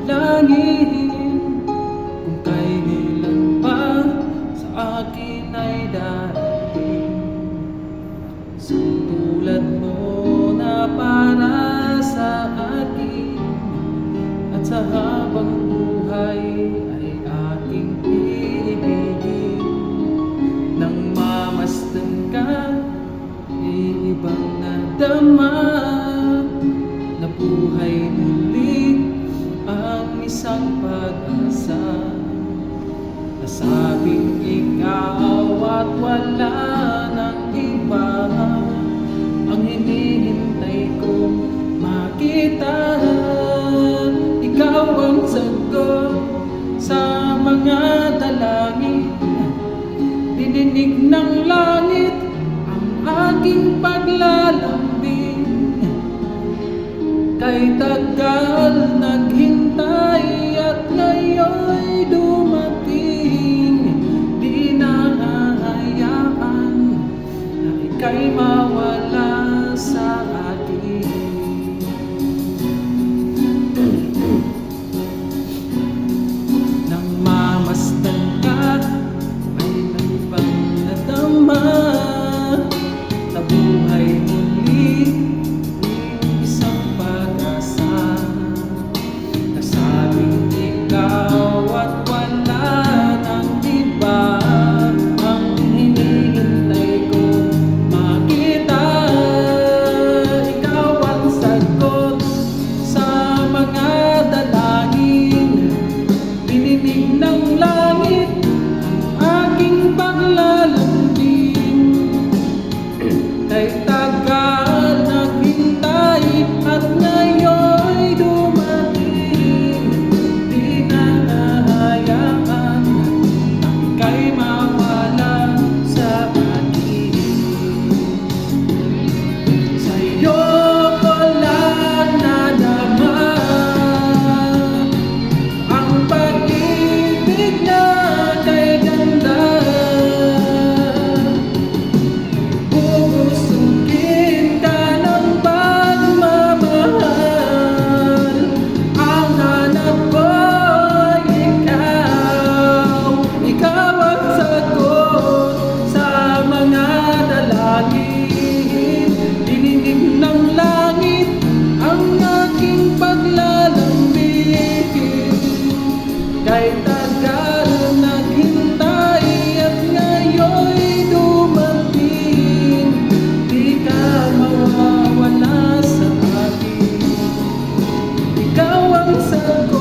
panalangin kung kailan pa sa akin ay darating. Tulad mo na para sa akin at sa habang buhay ay aking iibigin. Nang mamasdan ka, ibang nadama na buhay muli ang isang pag-asa. Nasabing ikaw at wala ng iba ang hinihintay kong makita. Ikaw ang sagot sa mga dalangin, dininig ng langit ang aking paglalambing. Kay tagal naghintay at ngayon'y dumating, di na hahayaan na ika'y mawala sa akin. Nang mamasdan ka, ay nagbang nadama na buhay muli yung isang pag-asa. Nasabing ikaw at wala ng iba ang hinihintay kong makita. Ikaw ang sagot sa mga dalangin, dininig ng langit ang aking paglalambing. Kay tagal naghintay at ngayon'y dumating, di na hahayaan na ika'y mawala sa akin. Sa'yo ko lang nadama ang pag-ibig na kay ganda. Bubusukin ka ng pagmamahal, ang hanap ko'y ikaw. Ikaw ang sagot sa mga dalangin, dininig ng langit ang aking paglalambing. Kay tagal naghintay at ngayon'y dumating, di ka mawawala sa akin. Ikaw ang sagot